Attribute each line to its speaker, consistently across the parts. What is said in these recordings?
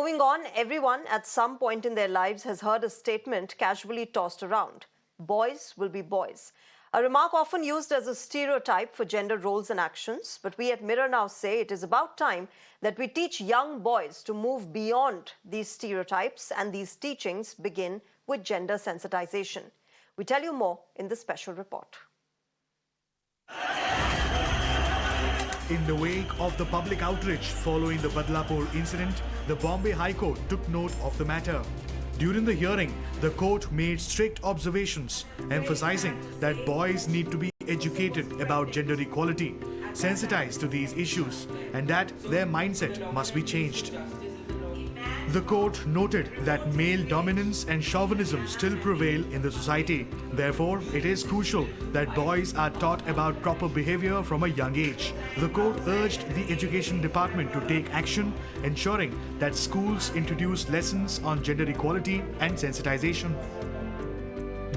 Speaker 1: Moving on, everyone at some point in their lives has heard a statement casually tossed around: boys will be boys. A remark often used as a stereotype for gender roles and actions, but we at MirrorNow say it is about time that we teach young boys to move beyond these stereotypes, and these teachings begin with gender sensitization. We tell you more in this special report.
Speaker 2: In the wake of the public outrage following the Badlapur incident, the Bombay High Court took note of the matter. During the hearing, the court made strict observations, emphasizing that boys need to be educated about gender equality, sensitized to these issues, and that their mindset must be changed. The court noted that male dominance and chauvinism still prevail in the society. Therefore, it is crucial that boys are taught about proper behavior from a young age. The court urged the Education Department to take action, ensuring that schools introduce lessons on gender equality and sensitization.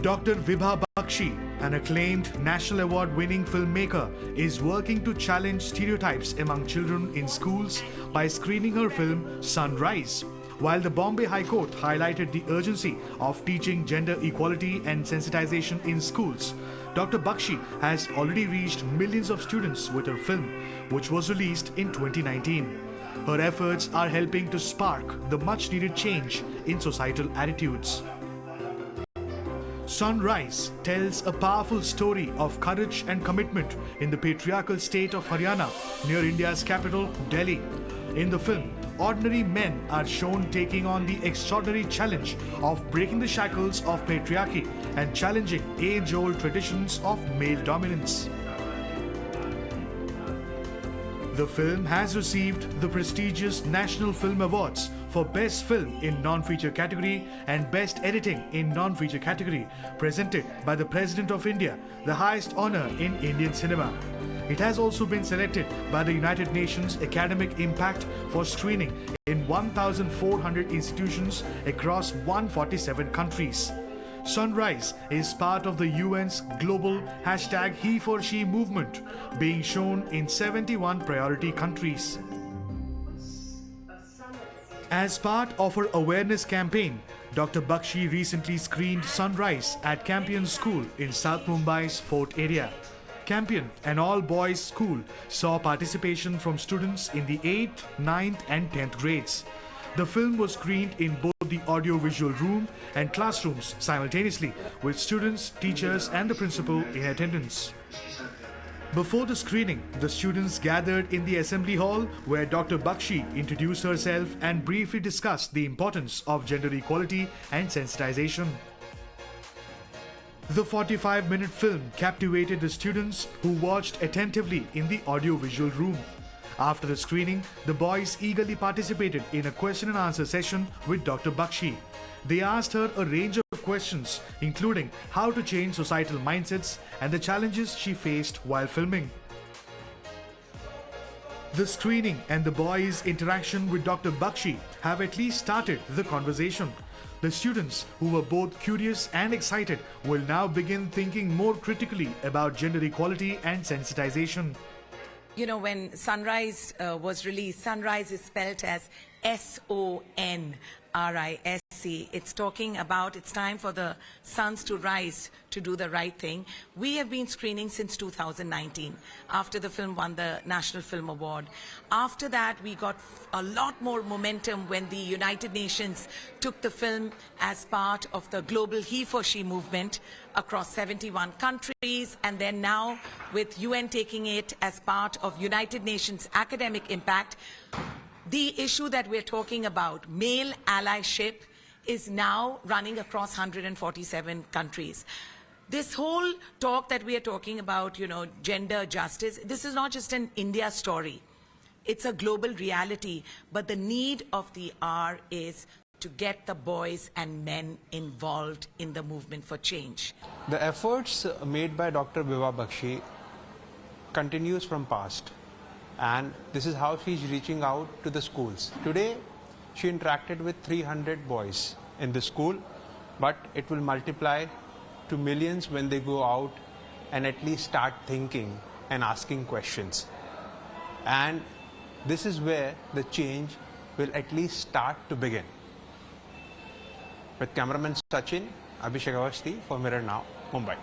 Speaker 2: Dr. Vibha Bakshi, an acclaimed National Award-winning filmmaker, is working to challenge stereotypes among children in schools by screening her film Sunrise. While the Bombay High Court highlighted the urgency of teaching gender equality and sensitization in schools, Dr. Bakshi has already reached millions of students with her film, which was released in 2019. Her efforts are helping to spark the much-needed change in societal attitudes. Sunrise tells a powerful story of courage and commitment in the patriarchal state of Haryana, near India's capital, Delhi. In the film, ordinary men are shown taking on the extraordinary challenge of breaking the shackles of patriarchy and challenging age-old traditions of male dominance. The film has received the prestigious National Film Awards for Best Film in Non-Feature category and Best Editing in Non-Feature category, presented by the President of India, the highest honor in Indian cinema. It has also been selected by the United Nations Academic Impact for screening in 1,400 institutions across 147 countries. Sunrise is part of the UN's global #HeForShe movement, being shown in 71 priority countries. As part of her awareness campaign, Dr. Bakshi recently screened Sunrise at Campion School in South Mumbai's Fort area. Campion, an all-boys school, saw participation from students in the 8th, 9th and 10th grades. The film was screened in both the audio-visual room and classrooms simultaneously, with students, teachers and the principal in attendance. Before the screening, the students gathered in the assembly hall where Dr. Bakshi introduced herself and briefly discussed the importance of gender equality and sensitization. The 45-minute film captivated the students who watched attentively in the audio-visual room. After the screening, the boys eagerly participated in a question and answer session with Dr. Bakshi. They asked her a range of questions, including how to change societal mindsets and the challenges she faced while filming. The screening and the boys' interaction with Dr. Bakshi have at least started the conversation. The students, who were both curious and excited, will now begin thinking more critically about gender equality and sensitization.
Speaker 3: You know, when Sunrise was released, Sunrise is spelled as SONRISE. It's talking about it's time for the sons to rise to do the right thing. We have been screening since 2019, after the film won the National Film Award. After that, we got a lot more momentum when the United Nations took the film as part of the global HeForShe movement across 71 countries, and then now with UN taking it as part of United Nations Academic Impact. The issue that we're talking about, male allyship, is now running across 147 countries. This whole talk that we are talking about, you know, gender justice, this is not just an India story. It's a global reality, but the need of the hour is to get the boys and men involved in the movement for change.
Speaker 4: The efforts made by Dr. Vibha Bakshi continues from past. And this is how she's reaching out to the schools. Today, she interacted with 300 boys in the school, but it will multiply to millions when they go out and at least start thinking and asking questions. And this is where the change will at least start to begin. With cameraman Sachin, Abhishek Awasthi for Mirror Now, Mumbai.